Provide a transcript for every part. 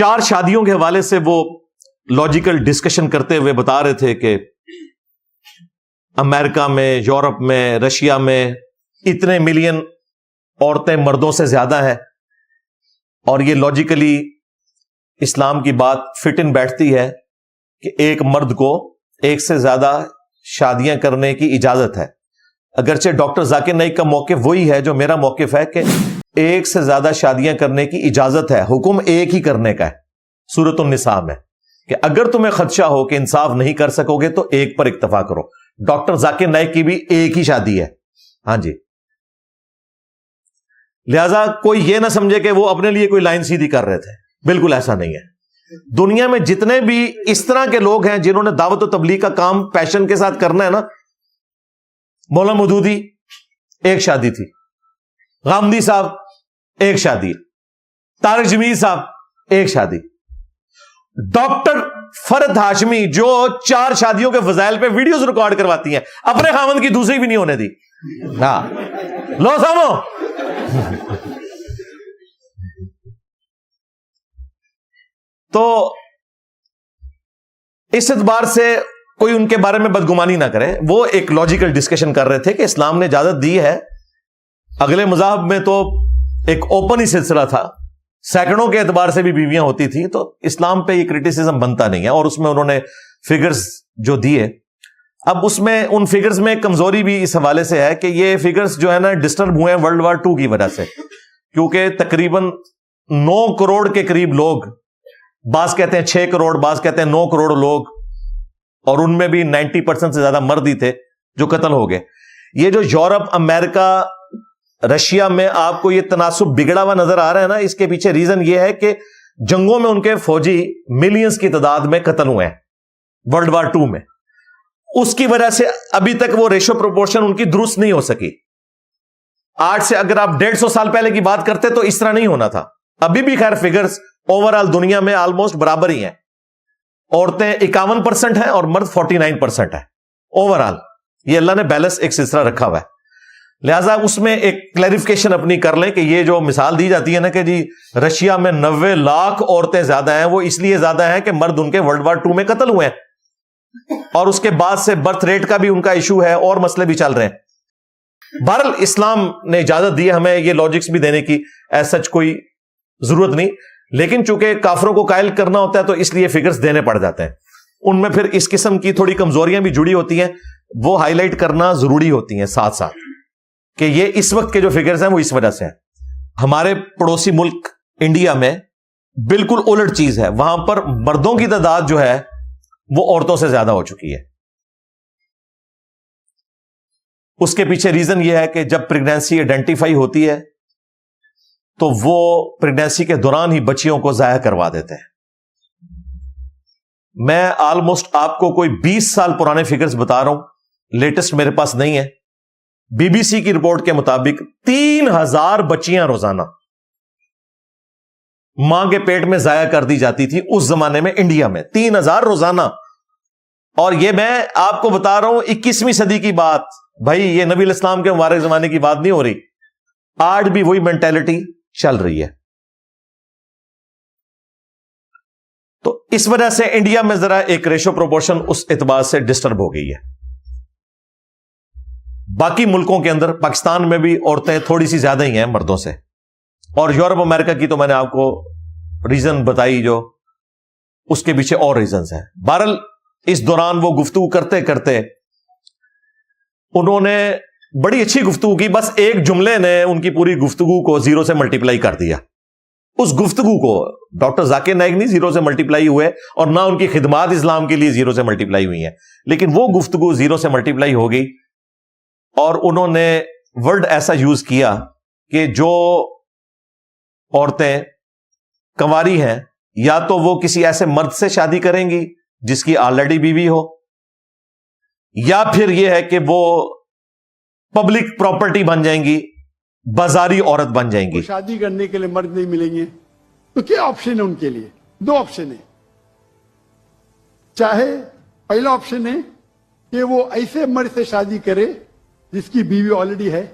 4 شادیوں کے حوالے سے وہ لاجیکل ڈسکشن کرتے ہوئے بتا رہے تھے کہ امریکہ میں، یورپ میں، رشیا میں اتنے ملین عورتیں مردوں سے زیادہ ہیں، اور یہ لاجیکلی اسلام کی بات فٹ ان بیٹھتی ہے کہ ایک مرد کو ایک سے زیادہ شادیاں کرنے کی اجازت ہے۔ اگرچہ ڈاکٹر ذاکر نائک کا موقف وہی ہے جو میرا موقف ہے کہ ایک سے زیادہ شادیاں کرنے کی اجازت ہے، حکم ایک ہی کرنے کا ہے سورۃ النساء میں، کہ اگر تمہیں خدشہ ہو کہ انصاف نہیں کر سکو گے تو ایک پر اکتفا کرو۔ ڈاکٹر ذاکر نائک کی بھی ایک ہی شادی ہے، ہاں جی۔ لہذا کوئی یہ نہ سمجھے کہ وہ اپنے لیے کوئی لائن سیدھی کر رہے تھے، بالکل ایسا نہیں ہے۔ دنیا میں جتنے بھی اس طرح کے لوگ ہیں جنہوں نے دعوت و تبلیغ کا کام پیشن کے ساتھ کرنا ہے نا، مولانا مودودی ایک شادی تھی، غامدی صاحب ایک شادی، طارق جمیل صاحب ایک شادی، ڈاکٹر فرد ہاشمی جو 4 شادیوں کے فضائل پہ ویڈیوز ریکارڈ کرواتی ہیں، اپنے خاوند کی دوسری بھی نہیں ہونے دی۔ ہاں لو سامو۔ تو اس اعتبار سے کوئی ان کے بارے میں بدگمانی نہ کرے، وہ ایک لاجیکل ڈسکشن کر رہے تھے کہ اسلام نے اجازت دی ہے۔ اگلے مذاہب میں تو ایک اوپن ہی سلسلہ تھا، سینکڑوں کے اعتبار سے بھی بیویاں ہوتی تھیں، تو اسلام پہ یہ کرٹیسزم بنتا نہیں ہے، اور اس میں انہوں نے فگرز جو دیے۔ اب اس میں ان فگرز میں کمزوری بھی اس حوالے سے ہے کہ یہ فگرز جو ہے نا ڈسٹرب ہوئے ہیں ورلڈ وار 2 کی وجہ سے، کیونکہ تقریباً 9 کروڑ کے قریب لوگ، بعض کہتے ہیں 6 کروڑ، بعض کہتے ہیں 9 کروڑ لوگ، اور ان میں بھی 90% سے زیادہ مرد ہی تھے جو قتل ہو گئے۔ یہ جو یورپ، امریکہ، رشیا میں آپ کو یہ تناسب بگڑا ہوا نظر آ رہا ہے نا، اس کے پیچھے ریزن یہ ہے کہ جنگوں میں ان کے فوجی ملینز کی تعداد میں قتل ہوئے ہیں ورلڈ وار 2 میں۔ اس کی وجہ سے ابھی تک وہ ریشو پروپورشن ان کی درست نہیں ہو سکی۔ آج سے اگر آپ 150 سال پہلے کی بات کرتے تو اس طرح نہیں ہونا تھا۔ ابھی بھی خیر فگرز اوور آل دنیا میں آلموسٹ برابر ہی ہیں، عورتیں 51% ہیں اور مرد 49% ہیں اوور آل۔ یہ اللہ نے بیلنس ایک سلسلہ رکھا ہوا ہے، لہٰذا اس میں ایک کلیریفیکیشن اپنی کر لیں کہ یہ جو مثال دی جاتی ہے نا کہ جی رشیا میں 90 لاکھ عورتیں زیادہ ہیں، وہ اس لیے زیادہ ہیں کہ مرد ان کے ورلڈ وار 2 میں قتل ہوئے ہیں، اور اس کے بعد سے برتھ ریٹ کا بھی ان کا ایشو ہے، اور مسئلے بھی چل رہے ہیں۔ بہرحال اسلام نے اجازت دی ہے ہمیں یہ لاجکس بھی دینے کی، ایز سچ کوئی ضرورت نہیں، لیکن چونکہ کافروں کو قائل کرنا ہوتا ہے تو اس لیے فگرز دینے پڑ جاتے ہیں۔ ان میں پھر اس قسم کی تھوڑی کمزوریاں بھی جڑی ہوتی ہیں، وہ ہائی لائٹ کرنا ضروری ہوتی ہیں ساتھ ساتھ، کہ یہ اس وقت کے جو فگرز ہیں وہ اس وجہ سے ہیں۔ ہمارے پڑوسی ملک انڈیا میں بالکل الٹ چیز ہے، وہاں پر مردوں کی تعداد جو ہے وہ عورتوں سے زیادہ ہو چکی ہے۔ اس کے پیچھے ریزن یہ ہے کہ جب پریگنینسی آئیڈینٹیفائی ہوتی ہے تو وہ پریگنینسی کے دوران ہی بچیوں کو ضائع کروا دیتے ہیں۔ میں آلموسٹ آپ کو کوئی 20 سال پرانے فگرز بتا رہا ہوں، لیٹسٹ میرے پاس نہیں ہے۔ بی بی سی کی رپورٹ کے مطابق 3000 بچیاں روزانہ ماں کے پیٹ میں ضائع کر دی جاتی تھی اس زمانے میں انڈیا میں، 3000 روزانہ۔ اور یہ میں آپ کو بتا رہا ہوں 21ویں صدی کی بات، بھائی یہ نبی الاسلام کے مبارک زمانے کی بات نہیں ہو رہی، آج بھی وہی مینٹالٹی چل رہی ہے۔ تو اس وجہ سے انڈیا میں ذرا ایک ریشو پروپورشن اس اعتبار سے ڈسٹرب ہو گئی ہے۔ باقی ملکوں کے اندر، پاکستان میں بھی عورتیں تھوڑی سی زیادہ ہی ہیں مردوں سے، اور یورپ امریکہ کی تو میں نے آپ کو ریزن بتائی، جو اس کے پیچھے اور ریزنز ہیں۔ بہرحال اس دوران وہ گفتگو کرتے کرتے انہوں نے بڑی اچھی گفتگو کی، بس ایک جملے نے ان کی پوری گفتگو کو 0 سے ملٹیپلائی کر دیا۔ اس گفتگو کو ڈاکٹر ذاکر نائک نہیں 0 سے ملٹیپلائی ہوئے، اور نہ ان کی خدمات اسلام کے لیے 0 سے ملٹیپلائی ہوئی ہیں، لیکن وہ گفتگو 0 سے ملٹیپلائی ہو گئی، اور انہوں نے ورڈ ایسا یوز کیا کہ جو عورتیں کنواری ہیں یا تو وہ کسی ایسے مرد سے شادی کریں گی جس کی آلریڈی بیوی ہو، یا پھر یہ ہے کہ وہ پبلک پراپرٹی بن جائیں گی، بازاری عورت بن جائیں گی۔ شادی کرنے کے لیے مرد نہیں ملیں گے تو کیا آپشن ہے ان کے لیے؟ 2 آپشن ہیں۔ چاہے پہلا آپشن ہے کہ وہ ایسے مرد سے شادی کرے جس کی بیوی آلریڈی ہے،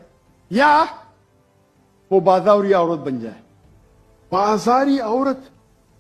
یا وہ بازاری عورت بن جائے۔ بازاری عورت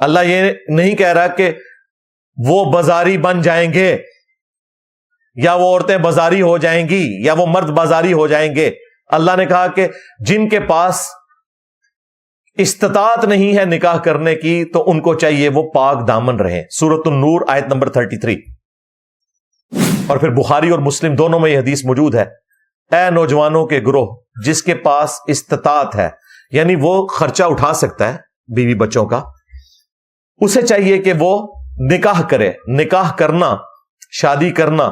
اللہ یہ نہیں کہہ رہا کہ وہ بازاری بن جائیں گے یا وہ عورتیں بازاری ہو جائیں گی یا وہ مرد بازاری ہو جائیں گے. اللہ نے کہا کہ جن کے پاس استطاعت نہیں ہے نکاح کرنے کی تو ان کو چاہیے وہ پاک دامن رہیں. سورۃ النور آیت نمبر 33. اور پھر بخاری اور مسلم دونوں میں یہ حدیث موجود ہے. اے نوجوانوں کے گروہ جس کے پاس استطاعت ہے, یعنی وہ خرچہ اٹھا سکتا ہے بیوی بچوں کا, اسے چاہیے کہ وہ نکاح کرے. نکاح کرنا, شادی کرنا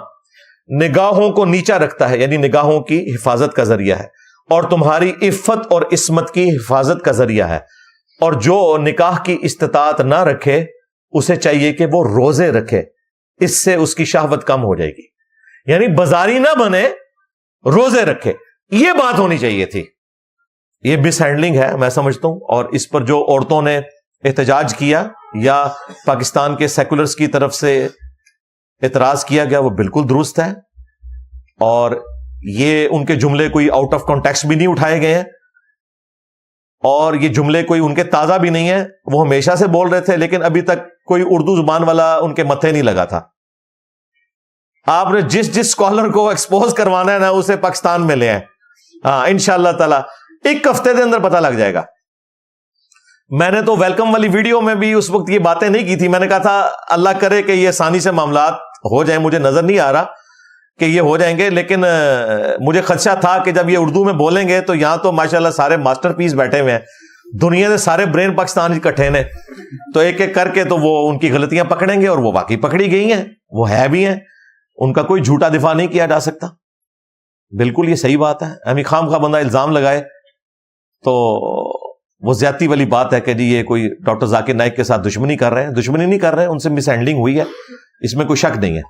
نگاہوں کو نیچا رکھتا ہے, یعنی نگاہوں کی حفاظت کا ذریعہ ہے, اور تمہاری عفت اور عصمت کی حفاظت کا ذریعہ ہے. اور جو نکاح کی استطاعت نہ رکھے اسے چاہیے کہ وہ روزے رکھے, اس سے اس کی شہوت کم ہو جائے گی. یعنی بازاری نہ بنے, روزے رکھے. یہ بات ہونی چاہیے تھی. یہ مس ہینڈلنگ ہے میں سمجھتا ہوں, اور اس پر جو عورتوں نے احتجاج کیا یا پاکستان کے سیکولرز کی طرف سے اعتراض کیا گیا وہ بالکل درست ہے, اور یہ ان کے جملے کوئی آؤٹ آف کانٹیکسٹ بھی نہیں اٹھائے گئے ہیں, اور یہ جملے کوئی ان کے تازہ بھی نہیں ہیں. وہ ہمیشہ سے بول رہے تھے لیکن ابھی تک کوئی اردو زبان والا ان کے متھے نہیں لگا تھا. آپ نے جس اسکالر کو ایکسپوز کروانا ہے نا اسے پاکستان میں لے آئیں. ہاں انشاءاللہ تعالی ایک ہفتے کے اندر پتہ لگ جائے گا. میں نے تو ویلکم والی ویڈیو میں بھی اس وقت یہ باتیں نہیں کی تھی. میں نے کہا تھا اللہ کرے کہ یہ آسانی سے معاملات ہو جائیں. مجھے نظر نہیں آ رہا کہ یہ ہو جائیں گے, لیکن مجھے خدشہ تھا کہ جب یہ اردو میں بولیں گے تو یہاں تو ماشاءاللہ سارے ماسٹر پیس بیٹھے ہوئے ہیں, دنیا کے سارے برین پاکستان اکٹھے نے, تو ایک ایک کر کے تو وہ ان کی غلطیاں پکڑیں گے, اور وہ واقعی پکڑی گئی ہیں, وہ ہے بھی ہیں, ان کا کوئی جھوٹا دفاع نہیں کیا جا سکتا. بالکل یہ صحیح بات ہے. ہمیں خام خواہ بندہ الزام لگائے تو وہ زیادتی والی بات ہے کہ جی یہ کوئی ڈاکٹر ذاکر نائک کے ساتھ دشمنی کر رہے ہیں. دشمنی نہیں کر رہے ہیں, ان سے مس ہینڈلنگ ہوئی ہے, اس میں کوئی شک نہیں ہے.